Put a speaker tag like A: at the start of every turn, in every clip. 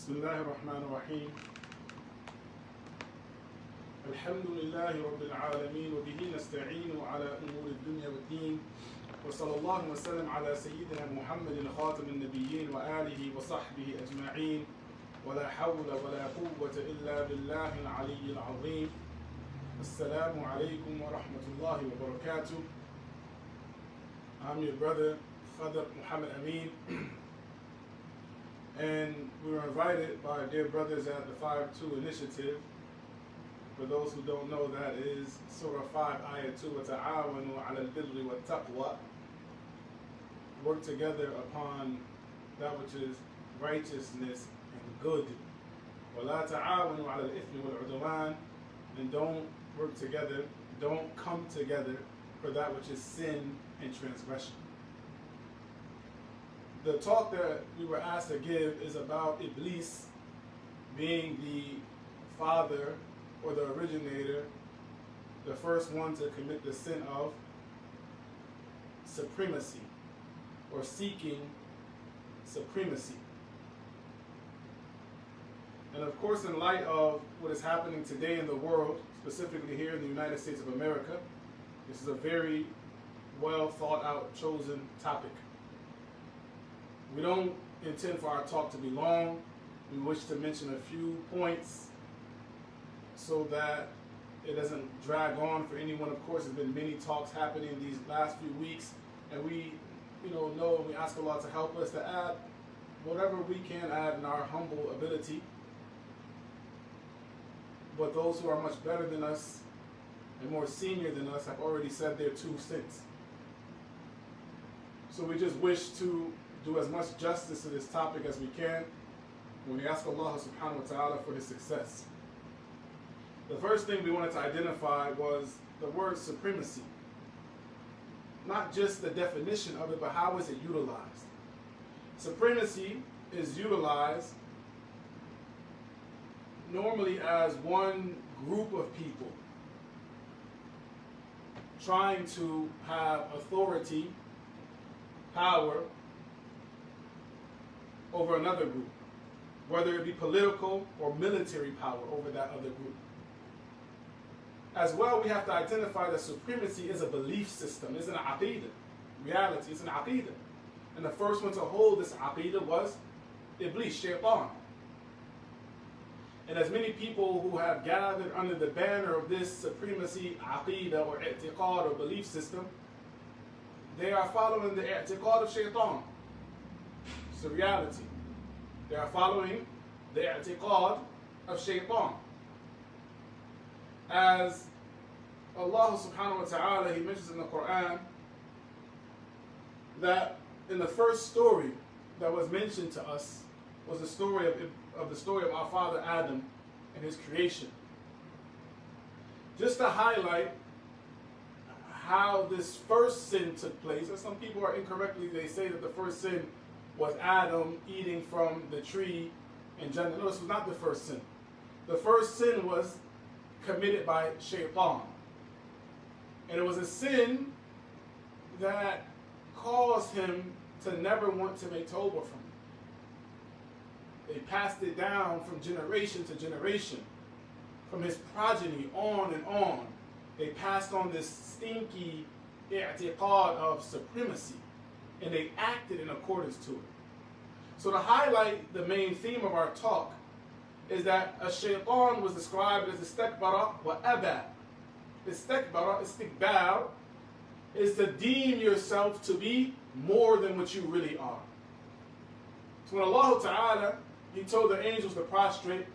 A: بسم الله الرحمن الرحيم الحمد لله رب العالمين وبه نستعين على أمور الدنيا والدين وصلى الله وسلم على سيدنا محمد خاتم النبيين وآله وصحبه أجمعين ولا حول ولا قوة إلا بالله العلي العظيم. السلام عليكم ورحمة الله وبركاته. I'm your brother KhaDar Muhammad Amin, and we were invited by our dear brothers at the 5-2 initiative. For those who don't know, that is Surah 5, Ayah 2, وَتَعَاوَنُوا عَلَى الْبِرِّ وَالتَّقْوَى. Work together upon that which is righteousness and good. وَلَا تَعَاوَنُوا عَلَى الْإِثْمِ وَالْعُدْوَانِ. And don't work together, don't come together for that which is sin and transgression. The talk that we were asked to give is about Iblees being the father or the originator, the first one to commit the sin of supremacy or seeking supremacy. And of course, in light of what is happening today in the world, specifically here in the United States of America, this is a very well thought out, chosen topic. We don't intend for our talk to be long. We wish to mention a few points so that it doesn't drag on for anyone. Of course, there's been many talks happening these last few weeks, and we know and we ask Allah to help us to add whatever we can add in our humble ability. But those who are much better than us and more senior than us have already said their 2 cents. So we just wish to do as much justice to this topic as we can when we ask Allah subhanahu wa ta'ala for his success. The first thing we wanted to identify was the word supremacy. Not just the definition of it, but how is it utilized? Supremacy is utilized normally as one group of people trying to have authority, power over another group, whether it be political or military power over that other group. As well, we have to identify that supremacy is a belief system, it's an aqeedah. Reality, it's an aqeedah. And the first one to hold this aqeedah was Iblees, Shaytaan. And as many people who have gathered under the banner of this supremacy aqeedah or i'tiqad or belief system, they are following the i'tiqad of Shaytaan. It's the reality. They are following the i'tiqad of Shaytaan. As Allah subhanahu wa ta'ala, he mentions in the Quran that in the first story that was mentioned to us was the story of our father Adam and his creation. Just to highlight how this first sin took place, and some people are incorrectly, they say that the first sin was Adam eating from the tree in Jannah. No, this was not the first sin. The first sin was committed by Shaytaan. And it was a sin that caused him to never want to make tawbah from it. They passed it down from generation to generation, from his progeny on and on. They passed on this stinky i'tiqad of supremacy, and they acted in accordance to it. So to highlight the main theme of our talk is that a shaytan was described as istakbara wa aba. Istakbara, istikbar, is to deem yourself to be more than what you really are. So when Allah Ta'ala, he told the angels to prostrate,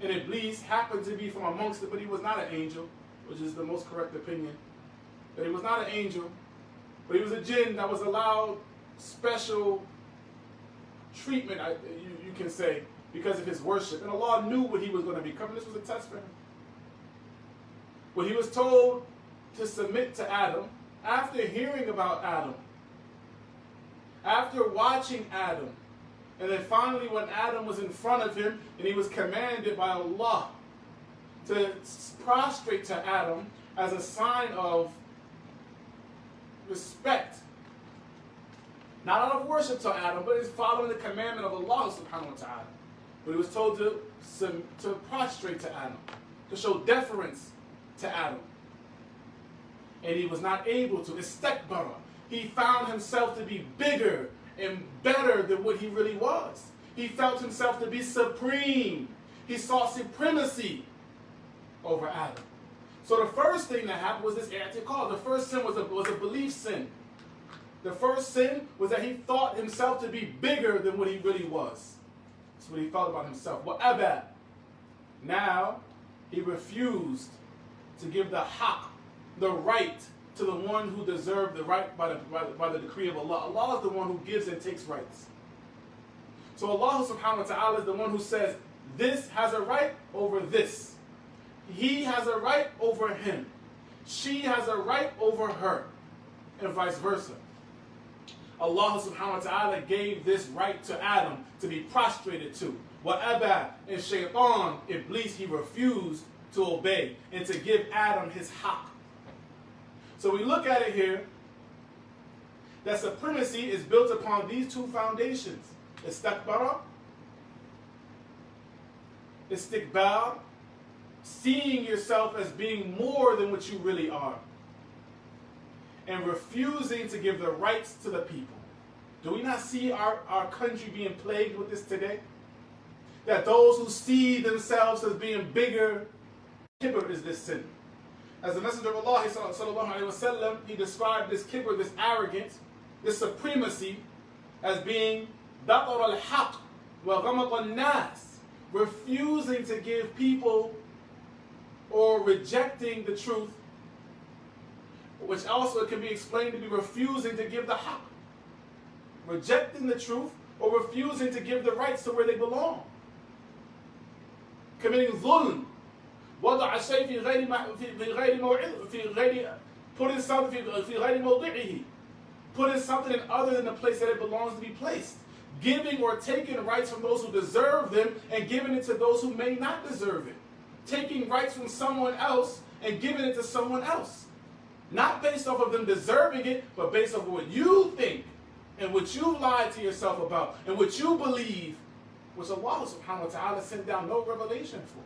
A: and Iblees happened to be from amongst it, but he was not an angel, which is the most correct opinion. That he was not an angel, but he was a jinn that was allowed special treatment, you can say, because of his worship. And Allah knew what he was going to become. This was a test for him. When he was told to submit to Adam, after hearing about Adam, after watching Adam, and then finally when Adam was in front of him and he was commanded by Allah to prostrate to Adam as a sign of respect, not out of worship to Adam, but it's following the commandment of Allah subhanahu wa ta'ala. But he was told to prostrate to Adam, to show deference to Adam. And he was not able to. Istakbara. He found himself to be bigger and better than what he really was. He felt himself to be supreme. He sought supremacy over Adam. So the first thing that happened was this i'tiqad. The first sin was a belief sin. The first sin was that he thought himself to be bigger than what he really was. That's what he felt about himself. وَأَبَى. Now, he refused to give the haqq, the right, to the one who deserved the right by the decree of Allah. Allah is the one who gives and takes rights. So Allah subhanahu wa ta'ala is the one who says, this has a right over this. He has a right over him. She has a right over her. And vice versa. Allah subhanahu wa ta'ala gave this right to Adam to be prostrated to. وَأَبَى. And Shaytaan, Iblees, he refused to obey and to give Adam his haqq. So we look at it here, that supremacy is built upon these two foundations. Istakbara, istikbar, seeing yourself as being more than what you really are, and refusing to give the rights to the people. Do we not see our country being plagued with this today? That those who see themselves as being bigger, kibr is this sin. As the Messenger of Allah sallallahu alaihi wasallam, he described this kibr, this arrogance, this supremacy, as being batar al-haq wa ghamat al-nas, refusing to give people or rejecting the truth, which also can be explained to be refusing to give the haqq, rejecting the truth or refusing to give the rights to where they belong, committing dhulm. وضع الشيء في غير موضعه putting something في غير موضعه, putting something in other than the place that it belongs to be placed, giving or taking rights from those who deserve them and giving it to those who may not deserve it, taking rights from someone else and giving it to someone else, not based off of them deserving it, but based off of what you think and what you lied to yourself about and what you believe, which Allah subhanahu wa ta'ala sent down no revelation for.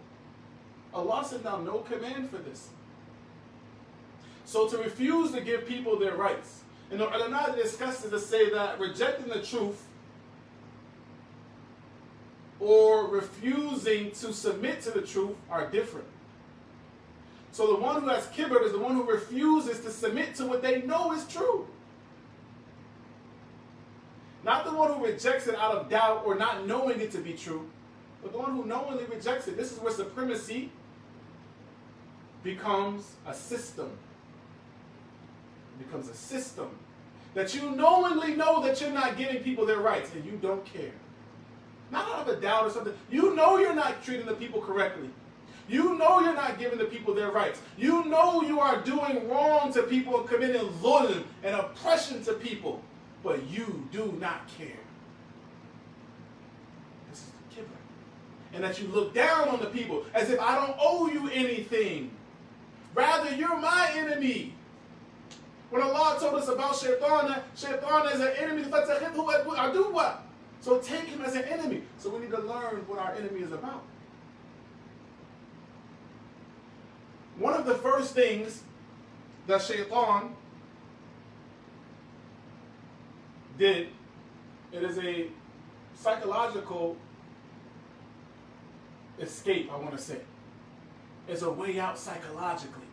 A: Allah sent down no command for this. So to refuse to give people their rights. And the ulama discussed it to say that rejecting the truth or refusing to submit to the truth are different. So the one who has kibr is the one who refuses to submit to what they know is true. Not the one who rejects it out of doubt or not knowing it to be true, but the one who knowingly rejects it. This is where supremacy becomes a system. It becomes a system that you knowingly know that you're not giving people their rights and you don't care. Not out of a doubt or something. You know you're not treating the people correctly. You know you're not giving the people their rights. You know you are doing wrong to people and committing dhulm and oppression to people, but you do not care. This is the kibr. And that you look down on the people as if I don't owe you anything. Rather, you're my enemy. When Allah told us about Shaytaan, Shaytaan is an enemy. I do what? So take him as an enemy. So we need to learn what our enemy is about. One of the first things that Shaytaan did, it is a psychological escape, I want to say. It's a way out psychologically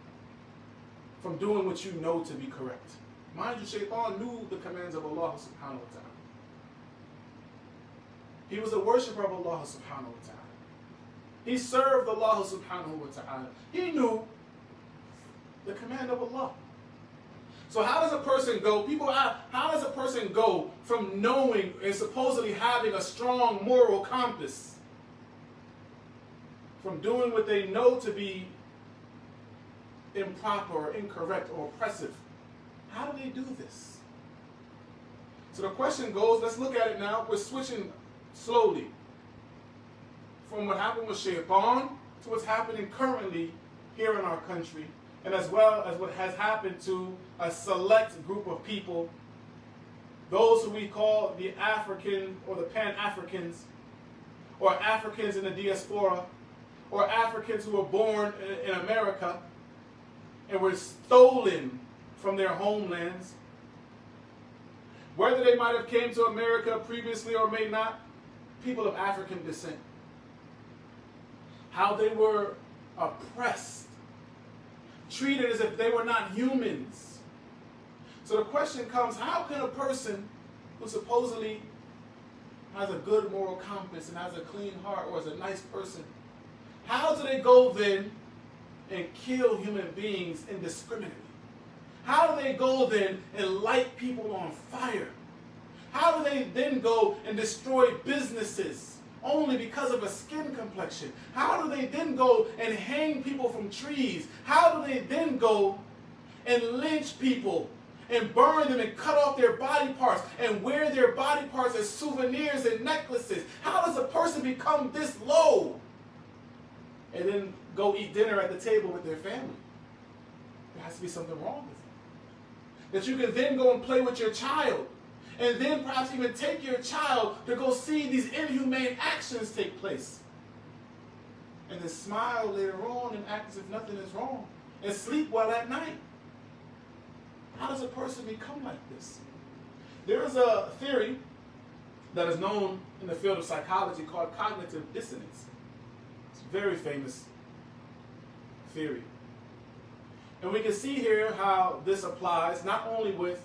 A: from doing what you know to be correct. Mind you, Shaytaan knew the commands of Allah subhanahu wa ta'ala. He was a worshiper of Allah subhanahu wa ta'ala. He served Allah subhanahu wa ta'ala. He knew the command of Allah. So how does a person go, people ask, how does a person go from knowing and supposedly having a strong moral compass, from doing what they know to be improper or incorrect or oppressive? How do they do this? So the question goes, let's look at it now. We're switching slowly from what happened with Shaytaan to what's happening currently here in our country, and as well as what has happened to a select group of people, those who we call the African or the Pan-Africans, or Africans in the diaspora, or Africans who were born in America and were stolen from their homelands, whether they might have came to America previously or may not, people of African descent, how they were oppressed, treated as if they were not humans. So the question comes, how can a person who supposedly has a good moral compass and has a clean heart or is a nice person, how do they go then and kill human beings indiscriminately? How do they go then and light people on fire? How do they then go and destroy businesses only because of a skin complexion? How do they then go and hang people from trees? How do they then go and lynch people and burn them and cut off their body parts and wear their body parts as souvenirs and necklaces? How does a person become this low and then go eat dinner at the table with their family? There has to be something wrong with it. That you can then go and play with your child, and then perhaps even take your child to go see these inhumane actions take place, and then smile later on and act as if nothing is wrong, and sleep well at night. How does a person become like this? There is a theory that is known in the field of psychology called cognitive dissonance. It's a very famous theory. And we can see here how this applies not only with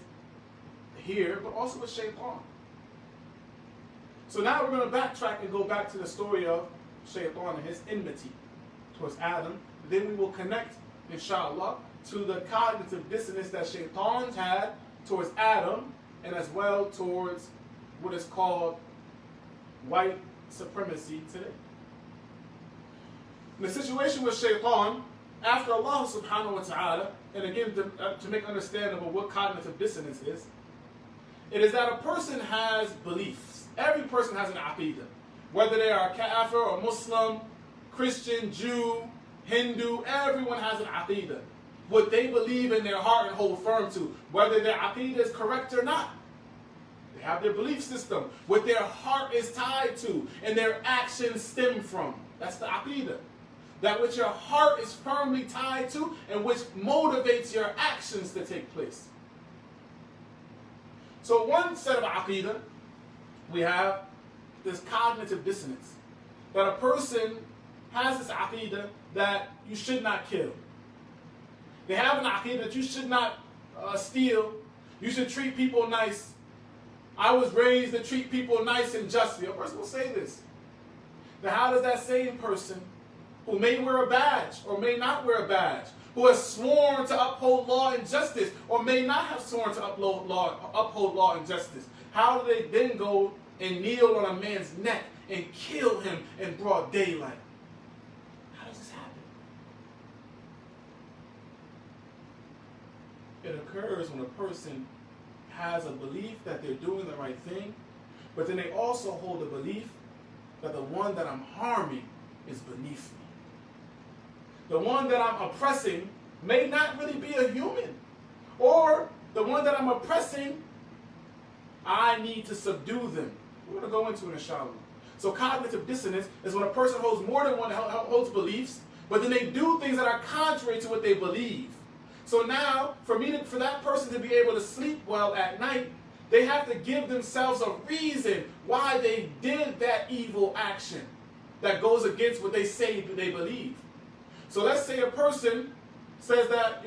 A: here, but also with Shaytaan. So now we're going to backtrack and go back to the story of Shaytaan and his enmity towards Adam. Then we will connect, inshallah, to the cognitive dissonance that Shaytaan had towards Adam, and as well towards what is called white supremacy today. In the situation with Shaytaan, after Allah subhanahu wa ta'ala, and again to make understandable what cognitive dissonance is, it is that a person has beliefs. Every person has an aqidah. Whether they are a kafir or Muslim, Christian, Jew, Hindu, everyone has an aqidah. What they believe in their heart and hold firm to, whether their aqidah is correct or not. They have their belief system, what their heart is tied to, and their actions stem from. That's the aqidah. That which your heart is firmly tied to and which motivates your actions to take place. So one set of aqidah, we have this cognitive dissonance. That a person has this aqidah that you should not kill. They have an aqidah that you should not steal. You should treat people nice. I was raised to treat people nice and justly. A person will say this. Now how does that same person who may wear a badge or may not wear a badge, who has sworn to uphold law and justice or may not have sworn to uphold law and justice, how do they then go and kneel on a man's neck and kill him in broad daylight? How does this happen? It occurs when a person has a belief that they're doing the right thing, but then they also hold a belief that the one that I'm harming is beneath me. The one that I'm oppressing may not really be a human. Or the one that I'm oppressing, I need to subdue them. We're going to go into it, inshallah. So cognitive dissonance is when a person holds more than one holds beliefs, but then they do things that are contrary to what they believe. So now, for that person to be able to sleep well at night, they have to give themselves a reason why they did that evil action that goes against what they say they believe. So let's say a person says that,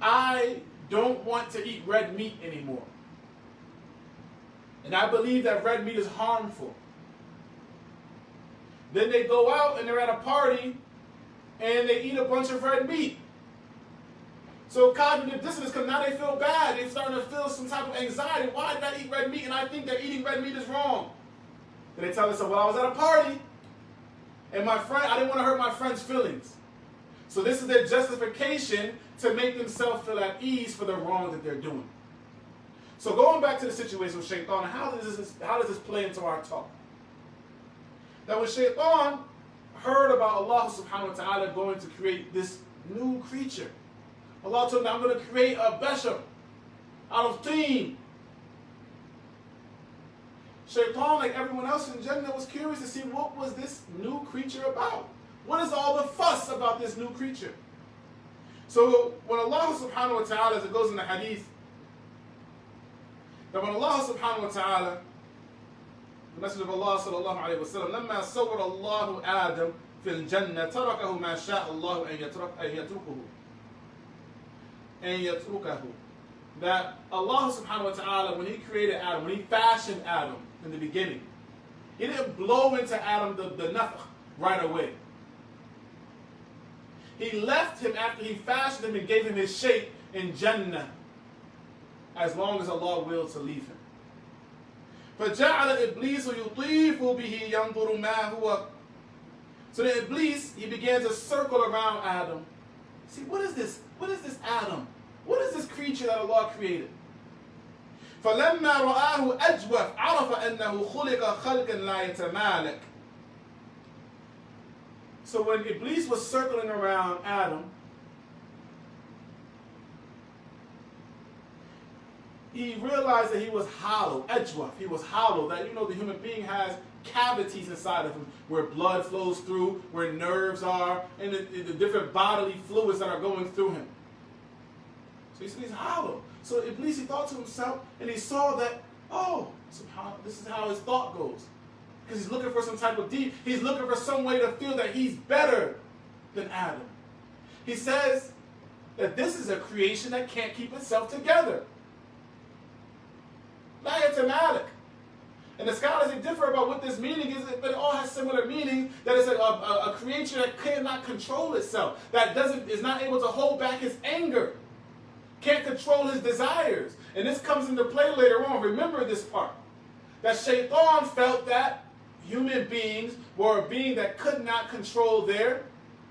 A: I don't want to eat red meat anymore. And I believe that red meat is harmful. Then they go out and they're at a party and they eat a bunch of red meat. So cognitive dissonance, because now they feel bad. They're starting to feel some type of anxiety. Why did I eat red meat? And I think that eating red meat is wrong. Then they tell themselves, well, I was at a party. And I didn't want to hurt my friend's feelings. So this is their justification to make themselves feel at ease for the wrong that they're doing. So going back to the situation with Shaytaan, how does this play into our talk? That when Shaytaan heard about Allah subhanahu wa ta'ala going to create this new creature, Allah told him, I'm going to create a bashar out of teen. Shaytaan, like everyone else in Jannah, was curious to see what was this new creature about. What is all the fuss about this new creature? So when Allah subhanahu wa ta'ala, as it goes in the hadith, that when Allah subhanahu wa ta'ala, the Messenger of Allah sallallahu alayhi wa sallam, لما صور الله آدم في الجنة تركه ما شاء الله أن يتركه. That Allah subhanahu wa ta'ala, when He created Adam, when He fashioned Adam in the beginning, He didn't blow into Adam the nafakh right away. He left him after He fashioned him and gave him his shape in Jannah, as long as Allah willed to leave him. فَجَعَلَ إِبْلِيسُ يُطِيفُ بِهِ يَنْظُرُ مَا هُوَ. So then Iblees, he began to circle around Adam. See, what is this? What is this Adam? What is this creature that Allah created? فَلَمَّا رَآهُ أَجْوَفْ عَرَفَ أَنَّهُ خُلِقَ خَلْقًا لَا يَتَمَالَكَ. So when Iblees was circling around Adam, he realized that he was hollow, ajwaf. He was hollow. That, you know, the human being has cavities inside of him where blood flows through, where nerves are, and the different bodily fluids that are going through him. So he said he's hollow. So Iblees, he thought to himself, and he saw that, oh, this is how his thought goes. Because he's looking for some type of deep, he's looking for some way to feel that he's better than Adam. He says that this is a creation that can't keep itself together. La yatamalik. And the scholars, they differ about what this meaning is, but it all has similar meaning. That it's a creature that cannot control itself, that is not able to hold back his anger, can't control his desires. And this comes into play later on. Remember this part. That Shaytaan felt that human beings were a being that could not control their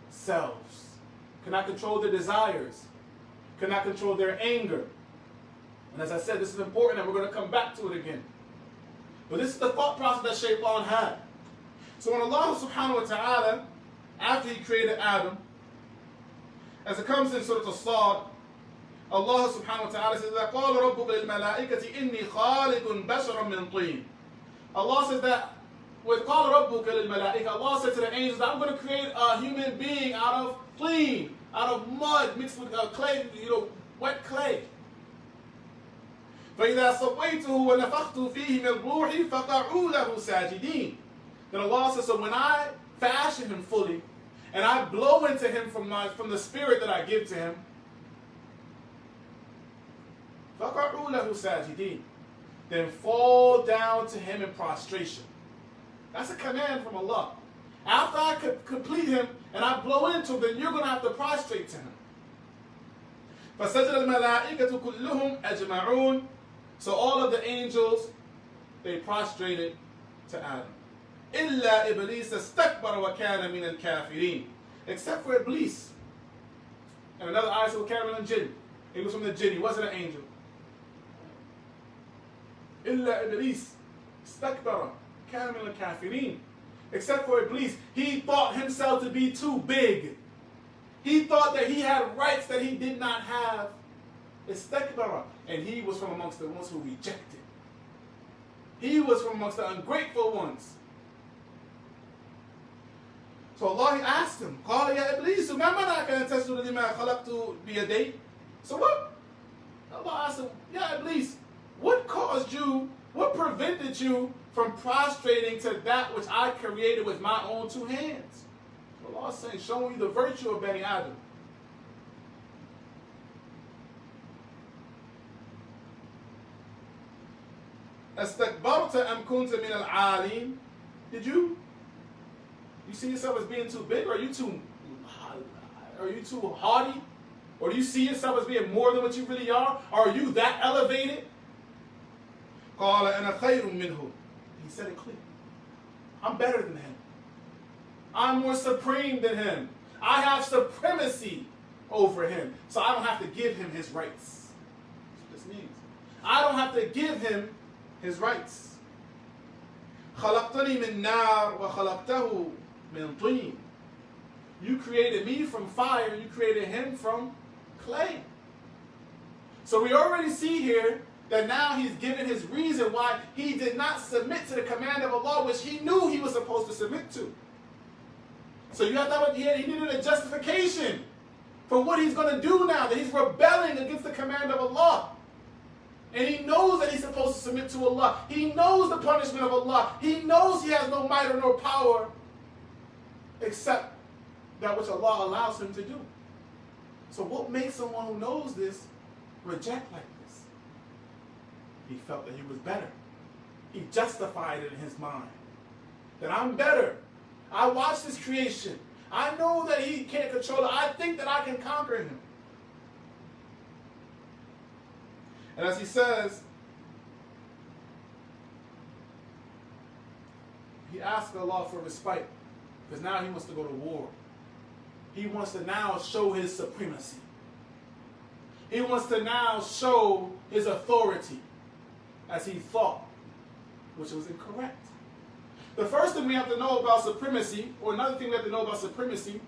A: selves, could not control their desires, could not control their anger. And as I said, this is important, and we're going to come back to it again. But this is the thought process that Shaytaan had. So when Allah subhanahu wa ta'ala, after He created Adam, as it comes in Surah As-Sad, Allah subhanahu wa ta'ala says that قَالَ رَبُّكَ لِلْمَلَائِكَةِ إِنِّي خَالِقٌ بَشَرًا مِنْ طِينٍ. Allah says that with قَالَ رَبُّكَ لِلْمَلَائِكَةِ, Allah said to the angels that I'm going to create a human being out of clean, out of mud mixed with clay, wet clay. فَإِذَا صَوَّيْتُهُ وَنَفَخْتُ فِيهِ مِنْ رُوحِي فَقَعُوا لَهُ سَاجِدِينَ. Then Allah says, so when I fashion him fully, and I blow into him from the spirit that I give to him, فَقَعُوا لَهُ سَاجِدِينَ, then fall down to him in prostration. That's a command from Allah. After I complete him and I blow into him, then you're going to have to prostrate to him. فَسَجَدَ الْمَلَائِكَةُ كُلُّهُمْ أَجْمَعُونَ. So all of the angels, they prostrated to Adam. إِلَّا إِبْلِيسَ اسْتَكْبَرَ وَكَانَ مِنَ الْكَافِرِينَ. Except for Iblees. And another ayah said, وَكَانَ مِنَ الْجِنِّ. He was from the jinn, he wasn't an angel. إِلَّا إِبْلِيسَ اسْتَكْبَرَ وَكَانَ مِنَ الْكَافِرِينَ. Except for Iblees, he thought himself to be too big. He thought that he had rights that he did not have. Istakbara. And he was from amongst the ones who rejected. He was from amongst the ungrateful ones. So Allah asked him, قَالَ يَا إِبْلِيسُ مَا مَنَعَكَ أَن تَسْجُدَ لِمَا خَلَقْتُ بِيَدَيَّ. So what? Allah asked him, Ya Iblees, what caused you, what prevented you from prostrating to that which I created with my own two hands? So Allah is saying, showing you the virtue of Bani Adam. أَسْتَكْبَرْتَ أَمْ كُنْتَ مِنَ الْعَالِينَ. Did you see yourself as being too big? Or are you too haughty? Or do you see yourself as being more than what you really are? Are you that elevated? قَالَ أَنَا خَيْرٌ مِّنْهُ. He said it clear. I'm better than him. I'm more supreme than him. I have supremacy over him. So I don't have to give him his rights. That's what this means. I don't have to give him his rights. خَلَقْتَنِي مِن نَارٍ وَخَلَقْتَهُ مِن طِينٍ. You created me from fire, and you created him from clay. So we already see here that now he's given his reason why he did not submit to the command of Allah, which he knew he was supposed to submit to. So you have to he needed a justification for what he's going to do now, that he's rebelling against the command of Allah. And he knows that he's supposed to submit to Allah. He knows the punishment of Allah. He knows he has no might or no power except that which Allah allows him to do. So what makes someone who knows this reject like this? He felt that he was better. He justified it in his mind. That I'm better. I watched this creation. I know that he can't control it. I think that I can conquer him. And as he says, he asked Allah for respite because now he wants to go to war. He wants to now show his supremacy. He wants to now show his authority as he thought, which was incorrect. The first thing we have to know about supremacy, or another thing we have to know about supremacy,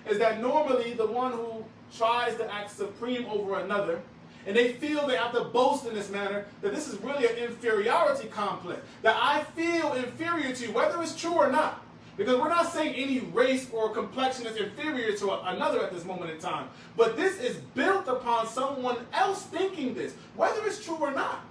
A: is that normally the one who tries to act supreme over another, and they feel they have to boast in this manner, that this is really an inferiority complex. That I feel inferior to you, whether it's true or not. Because we're not saying any race or complexion is inferior to another at this moment in time. But this is built upon someone else thinking this, whether it's true or not.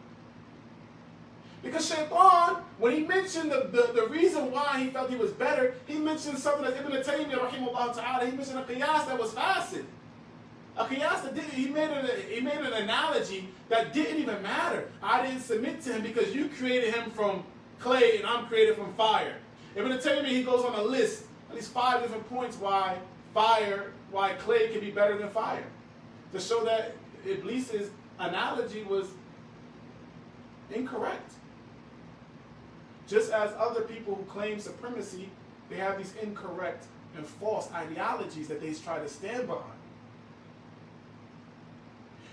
A: Because Shaytaan, when he mentioned the reason why he felt he was better, he mentioned something that Ibn Taymiyyah, rahimahullah ta'ala, he mentioned a qiyas that was facet. A qiyas that didn't, he made an analogy that didn't even matter. I didn't submit to him because you created him from clay and I'm created from fire. Ibn Taymiyyah, he goes on a list, at least 5 different points why clay can be better than fire. To show that Iblees' analogy was incorrect. Just as other people who claim supremacy, they have these incorrect and false ideologies that they try to stand behind.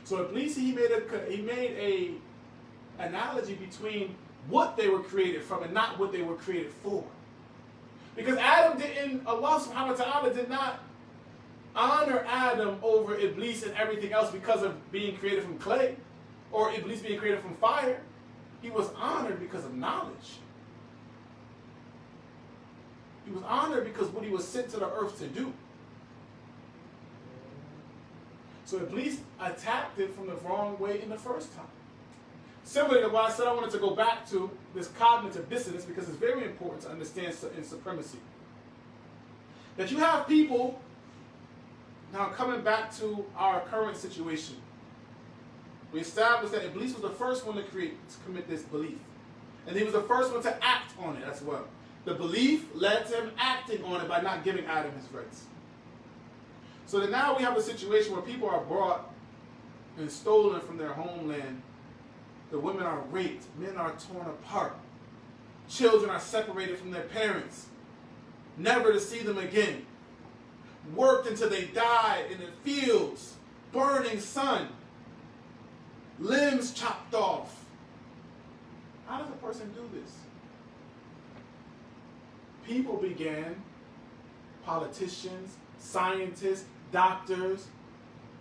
A: So Iblees, he made a analogy between what they were created from and not what they were created for. Because Allah subhanahu wa ta'ala did not honor Adam over Iblees and everything else because of being created from clay or Iblees being created from fire. He was honored because of knowledge. He was honored because what he was sent to the earth to do. So Iblees attacked it from the wrong way in the first time. Similarly to what I said, I wanted to go back to this cognitive dissonance because it's very important to understand in supremacy. That you have people, now coming back to our current situation. We established that Iblees was the first one to commit this belief. And he was the first one to act on it as well. The belief led to him acting on it by not giving Adam his rights. So that now we have a situation where people are brought and stolen from their homeland. The women are raped, men are torn apart, children are separated from their parents, never to see them again, worked until they died in the fields, burning sun, limbs chopped off. How does a person do this? People began, politicians, scientists, doctors,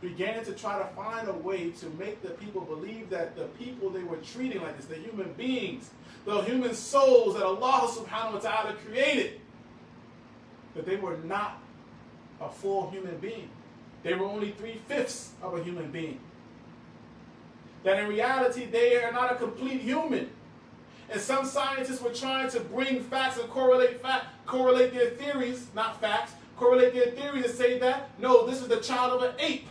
A: began to try to find a way to make the people believe that the people they were treating like this, the human beings, the human souls that Allah subhanahu wa ta'ala created, that they were not a full human being. They were only 3/5 of a human being. That in reality they are not a complete human. And some scientists were trying to bring facts and correlate their theories, not facts, correlate their theories and say that, no, this is the child of an ape.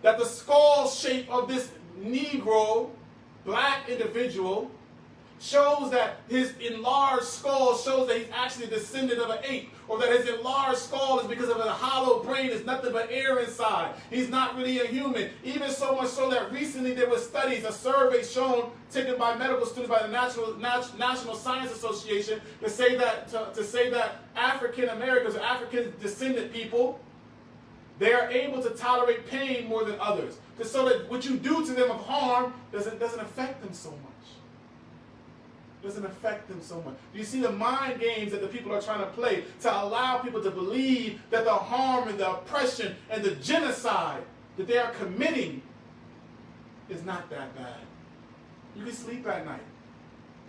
A: That the skull shape of this Negro, black individual, shows that his enlarged skull shows that he's actually a descendant of an ape. Or that his enlarged skull is because of a hollow brain, there's nothing but air inside. He's not really a human. Even so much so that recently there were studies, a survey shown, taken by medical students by the National Science Association, to say that African Americans or African descendant people, they are able to tolerate pain more than others. So that what you do to them of harm doesn't affect them so much. Doesn't affect them so much. Do you see the mind games that the people are trying to play to allow people to believe that the harm and the oppression and the genocide that they are committing It's not that bad. You can sleep at night.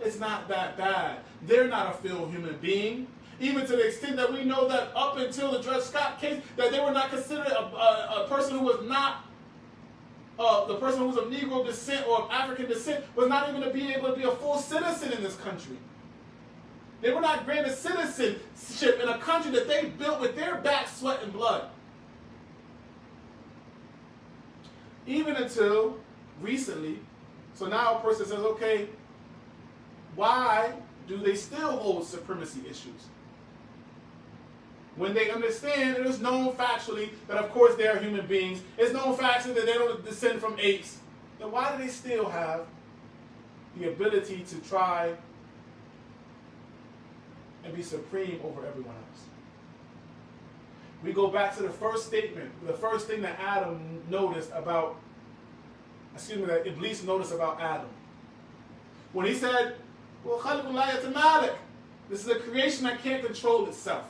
A: It's not that bad. They're not a full human being. Even to the extent that we know that up until the Dred Scott case, that they were not considered a person who was not, the person who was of Negro descent or of African descent was not even to be able to be a full citizen in this country. They were not granted citizenship in a country that they built with their back, sweat, and blood. Even until recently, so now a person says, okay, why do they still hold supremacy issues? When they understand, it is known factually that of course they are human beings, it's known factually that they don't descend from apes, then why do they still have the ability to try and be supreme over everyone else? We go back to the first statement, the first thing that that Iblees noticed about Adam. When he said, well, this is a creation that can't control itself.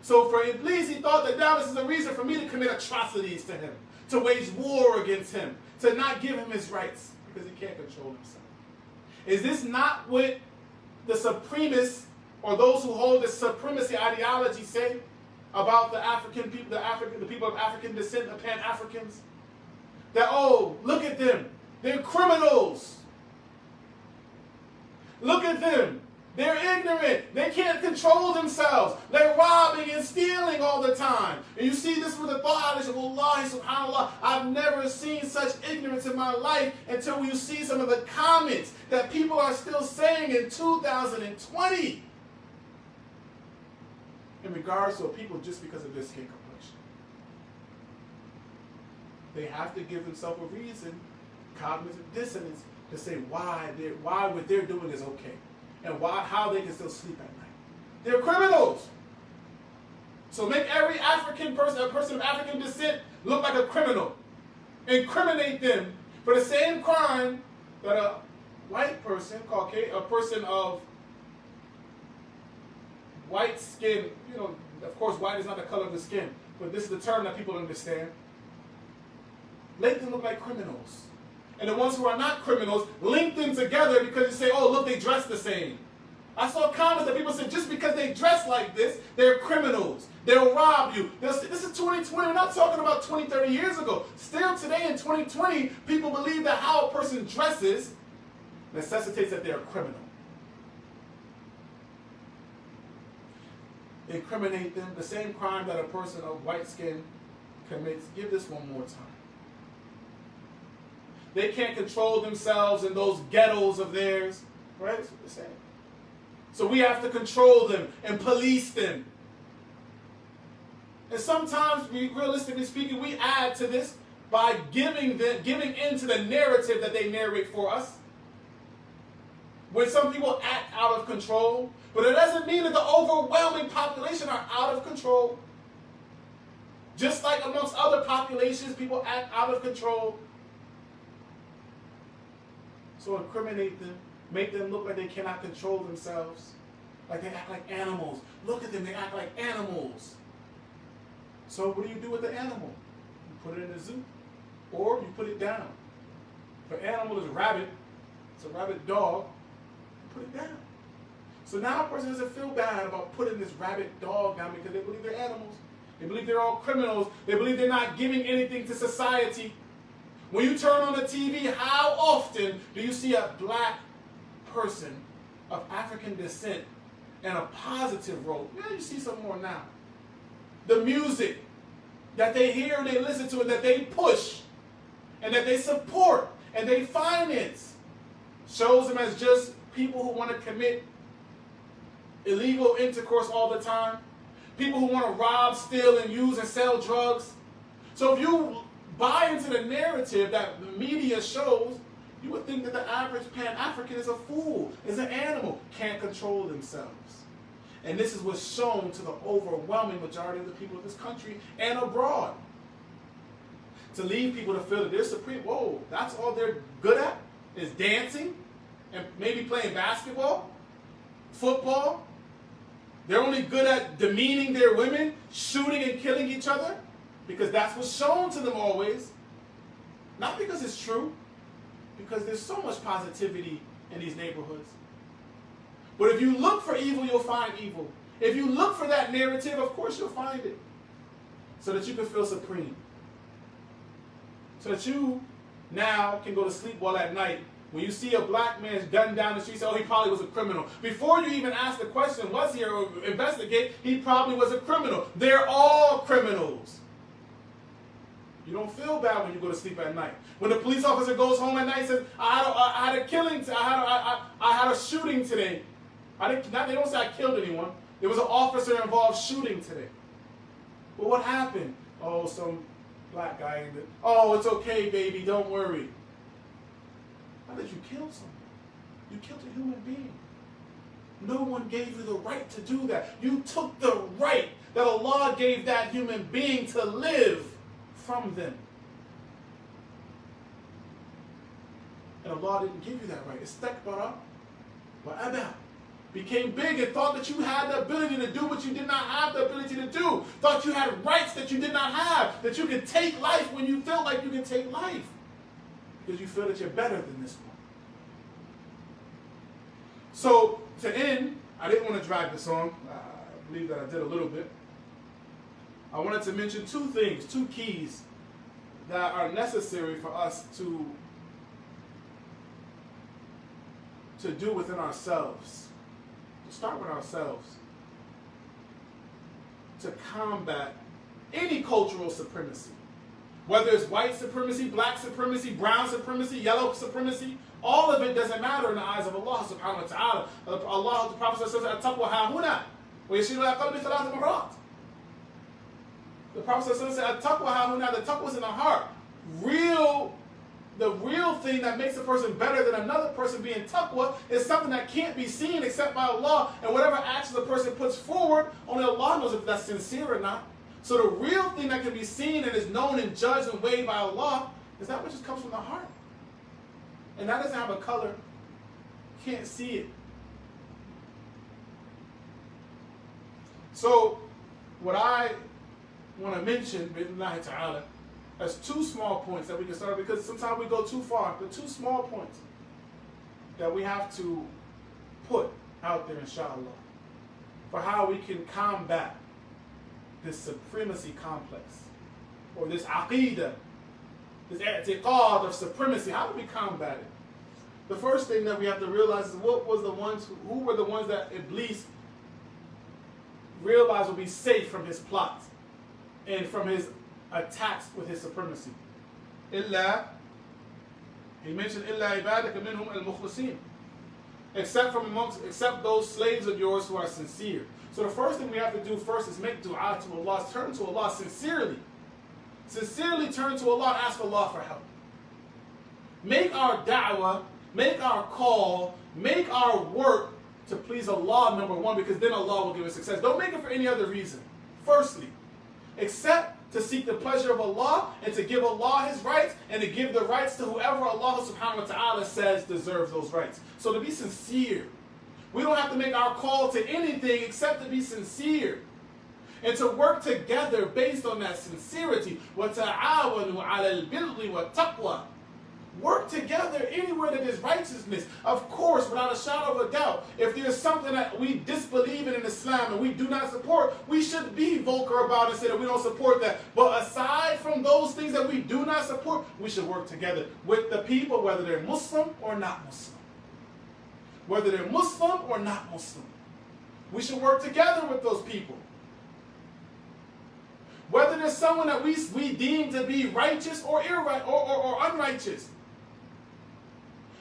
A: So for Iblees, he thought that now this is a reason for me to commit atrocities to him, to wage war against him, to not give him his rights, because he can't control himself. Is this not what the supremists, or those who hold the supremacy ideology, say about the African people, the people of African descent, the Pan-Africans? That, oh, look at them. They're criminals. Look at them. They're ignorant. They can't control themselves. They're robbing and stealing all the time. And you see this with the thought, Wallahi, subhanAllah, I've never seen such ignorance in my life until you see some of the comments that people are still saying in 2020 in regards to people just because of their skin complexion. They have to give themselves a reason, cognitive dissonance, to say why what they're doing is okay. And how they can still sleep at night. They're criminals. So make every African person, a person of African descent, look like a criminal. Incriminate them for the same crime that a white person, a person of white skin, of course white is not the color of the skin, but this is the term that people understand. Make them look like criminals. And the ones who are not criminals, link them together because you say, oh, look, they dress the same. I saw comments that people said, just because they dress like this, they're criminals. They'll rob you. This is 2020. We're not talking about 20, 30 years ago. Still today in 2020, people believe that how a person dresses necessitates that they're a criminal. Incriminate them. The same crime that a person of white skin commits. Give this one more time. They can't control themselves in those ghettos of theirs. Right? That's what they're saying. So we have to control them and police them. And sometimes, realistically speaking, we add to this by giving into the narrative that they narrate for us. When some people act out of control, but it doesn't mean that the overwhelming population are out of control. Just like amongst other populations, people act out of control. So incriminate them, make them look like they cannot control themselves, like they act like animals. Look at them, they act like animals. So what do you do with the animal? You put it in a zoo, or you put it down. If an animal is a rabbit, it's a rabbit dog, you put it down. So now a person doesn't feel bad about putting this rabbit dog down because they believe they're animals. They believe they're all criminals. They believe they're not giving anything to society. When you turn on the TV, how often do you see a black person of African descent in a positive role? Yeah, you see some more now. The music that they hear and they listen to and that they push and that they support and they finance shows them as just people who want to commit illegal intercourse all the time, people who want to rob, steal, and use and sell drugs. So if you buy into the narrative that the media shows, you would think that the average Pan-African is a fool, is an animal, can't control themselves. And this is what's shown to the overwhelming majority of the people of this country and abroad. To leave people to feel that they're supreme, whoa, that's all they're good at, is dancing and maybe playing basketball, football. They're only good at demeaning their women, shooting and killing each other, because that's what's shown to them always. Not because it's true, because there's so much positivity in these neighborhoods. But if you look for evil, you'll find evil. If you look for that narrative, of course you'll find it. So that you can feel supreme. So that you now can go to sleep well at night. When you see a black man gunned down the street, say, oh, he probably was a criminal. Before you even ask the question, was he, or investigate, he probably was a criminal. They're all criminals. You don't feel bad when you go to sleep at night. When the police officer goes home at night and says, I had a killing, I had a shooting today. They don't say I killed anyone. There was an officer involved shooting today. But what happened? Oh, some black guy. Oh, it's okay, baby, don't worry. How did you kill someone? You killed a human being. No one gave you the right to do that. You took the right that Allah gave that human being to live from them. And Allah didn't give you that right. Istakbara wa aba. Became big and thought that you had the ability to do what you did not have the ability to do. Thought you had rights that you did not have. That you could take life when you felt like you could take life. Because you feel that you're better than this one. So, to end, I didn't want to drag this on. I believe that I did a little bit. I wanted to mention two things, two keys that are necessary for us to do within ourselves. To start with ourselves. To combat any cultural supremacy. Whether it's white supremacy, black supremacy, brown supremacy, yellow supremacy, all of it doesn't matter in the eyes of Allah subhanahu wa ta'ala. Allah, the Prophet says, "At-taqwa ha-huna, wa yashiru ila qalbi thalath marrat." The Prophet says, "At-taqwa ha-huna," the taqwa is in the heart. The real thing that makes a person better than another person being taqwa is something that can't be seen except by Allah, and whatever actions a person puts forward, only Allah knows if that's sincere or not. So the real thing that can be seen and is known and judged and weighed by Allah is that which just comes from the heart. And that doesn't have a color. You can't see it. So what I want to mention, bi'idhnillahi ta'ala, as two small points that we can start, because sometimes we go too far, but two small points that we have to put out there, inshallah, for how we can combat this supremacy complex, or this aqeedah, this i'tiqad of supremacy. How do we combat it? The first thing that we have to realize is who were the ones that Iblees realized would be safe from his plots and from his attacks with his supremacy. He mentioned illa ibadaka minhum al-mukhlisin, except those slaves of yours who are sincere. So the first thing we have to do first is make dua to Allah, turn to Allah sincerely. Sincerely turn to Allah and ask Allah for help. Make our da'wah, make our call, make our work to please Allah, number one, because then Allah will give us success. Don't make it for any other reason. Firstly, except to seek the pleasure of Allah and to give Allah His rights and to give the rights to whoever Allah subhanahu wa ta'ala says deserves those rights. So to be sincere. We don't have to make our call to anything except to be sincere. And to work together based on that sincerity. وَتَعَاوَنُوا عَلَى الْبِرِّ وَالتَّقْوَى. Work together anywhere that is righteousness. Of course, without a shadow of a doubt, if there's something that we disbelieve in Islam and we do not support, we should be vocal about it and say that we don't support that. But aside from those things that we do not support, we should work together with the people, whether they're Muslim or not Muslim. Whether they're Muslim or not Muslim. We should work together with those people. Whether there's someone that we deem to be righteous or unrighteous.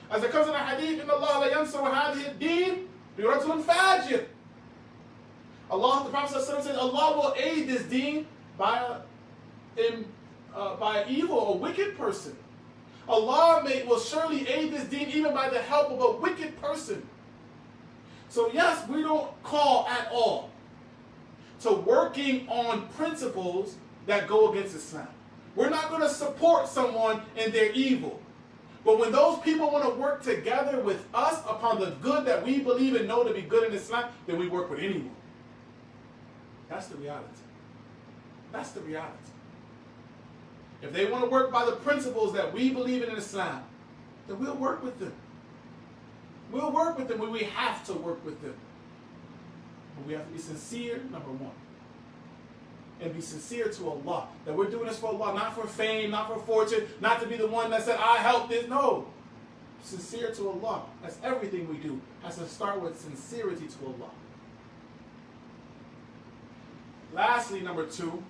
A: As it comes in the hadith, إِنَّ اللَّهَ لَيَنْصُرُ هَذِهِ الدِّينِ بِرَجُلٍ فَاجِرٍ. Allah, the Prophet says, Allah will aid this deen by evil, a wicked person. Allah will surely aid this deen even by the help of a wicked person. So yes, we don't call at all to working on principles that go against Islam. We're not going to support someone in their evil. But when those people want to work together with us upon the good that we believe and know to be good in Islam, then we work with anyone. That's the reality. That's the reality. If they want to work by the principles that we believe in Islam, then we'll work with them. We'll work with them when we have to work with them. But we have to be sincere, number one. And be sincere to Allah. That we're doing this for Allah, not for fame, not for fortune, not to be the one that said, I helped this. No. Sincere to Allah. That's everything we do. Has to start with sincerity to Allah. Lastly, number two.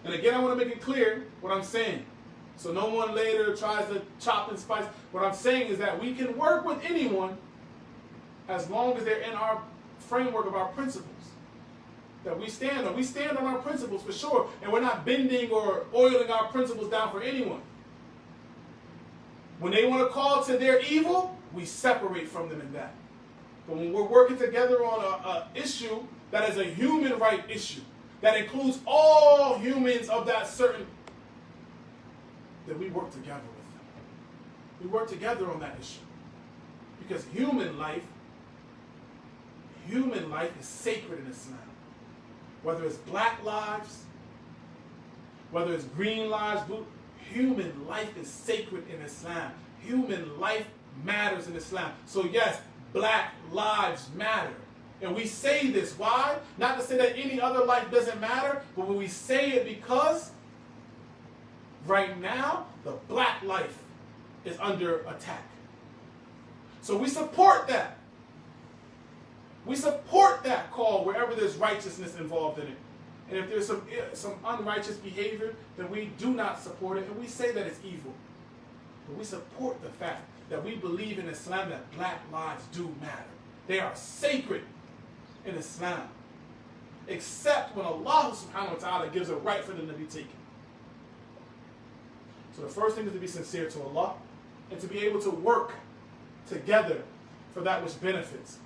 A: And again, I want to make it clear what I'm saying. So no one later tries to chop and spice. What I'm saying is that we can work with anyone as long as they're in our framework of our principles that we stand on. We stand on our principles for sure, and we're not bending or oiling our principles down for anyone. When they want to call to their evil, we separate from them in that. But when we're working together on an issue that is a human right issue, that includes all humans of that certain, then we work together with them. We work together on that issue. Because human life is sacred in Islam. Whether it's black lives, whether it's green lives, blue, human life is sacred in Islam. Human life matters in Islam. So yes, black lives matter. And we say this. Why? Not to say that any other life doesn't matter, but when we say it because right now, the black life is under attack. So we support that. We support that call wherever there's righteousness involved in it. And if there's some unrighteous behavior, then we do not support it, and we say that it's evil. But we support the fact that we believe in Islam that black lives do matter. They are sacred in Islam, except when Allah subhanahu wa ta'ala gives a right for them to be taken. So the first thing is to be sincere to Allah and to be able to work together for that which benefits.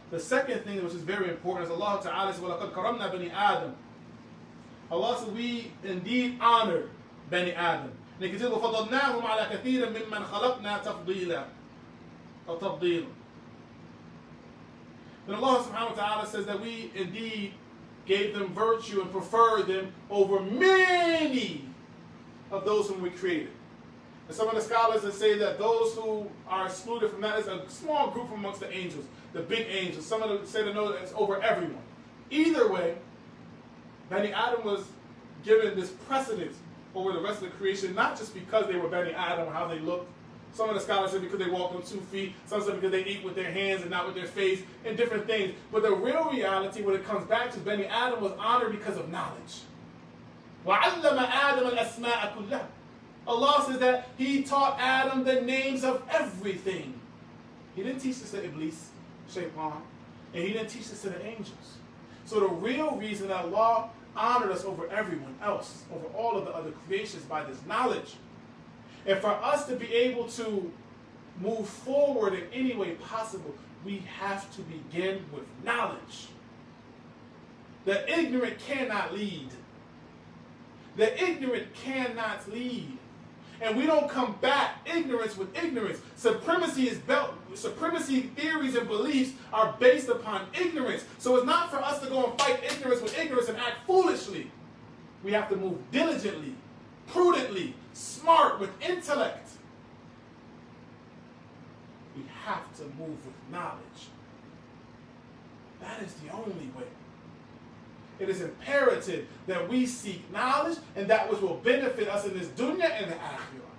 A: The second thing, which is very important, is Allah Ta'ala says, وَلَقَدْ كَرَمْنَا بَنِي آدَمَ. Allah says, we indeed honor Bani Adam. وَفَضَلْنَاهُمْ عَلَى كَثِيرٍ مِمَّنْ خَلَقْنَا تَفْضِيلًا. Or تَفْضِيلًا. Then Allah Subhanahu wa Ta'ala says that we indeed gave them virtue and preferred them over many of those whom we created. And some of the scholars that say that those who are excluded from that is a small group amongst the angels, the big angels. Some of them say that no, it's over everyone. Either way, Bani Adam was given this precedence over the rest of the creation, not just because they were Bani Adam or how they looked. Some of the scholars say because they walked on 2 feet. Some say because they eat with their hands and not with their face, and different things. But the real reality, when it comes back to Bani Adam, was honored because of knowledge. وَعَلَّمَ آدَمَ الْأَسْمَاءَ كُلَّهَا. Allah says that He taught Adam the names of everything. He didn't teach this to Iblees, Shaytaan, and He didn't teach this to the angels. So the real reason that Allah honored us over everyone else, over all of the other creations, by this knowledge. And for us to be able to move forward in any way possible, we have to begin with knowledge. The ignorant cannot lead. The ignorant cannot lead. And we don't combat ignorance with ignorance. Supremacy theories and beliefs are based upon ignorance. So it's not for us to go and fight ignorance with ignorance and act foolishly. We have to move diligently, prudently, smart, with intellect. We have to move with knowledge. That is the only way. It is imperative that we seek knowledge and that which will benefit us in this dunya and the akhirah.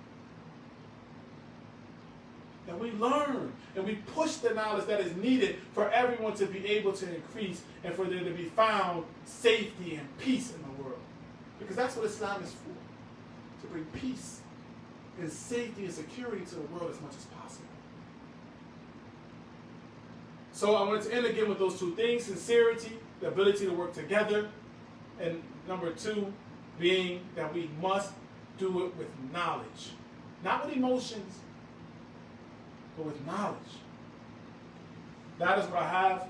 A: That we learn and we push the knowledge that is needed for everyone to be able to increase and for there to be found safety and peace in the world. Because that's what Islam is for. To bring peace and safety and security to the world as much as possible. So I wanted to end again with those two things: sincerity, the ability to work together, and number 2 being that we must do it with knowledge. Not with emotions, but with knowledge. That is what I have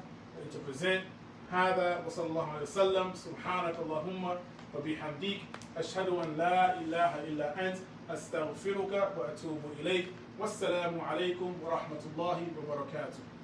A: to present. هذا وصلى الله عليه وسلم سبحانك اللهم وبحمدك أشهد أن لا إله إلا أنت أستغفرك وأتوب إليك والسلام عليكم ورحمة الله وبركاته.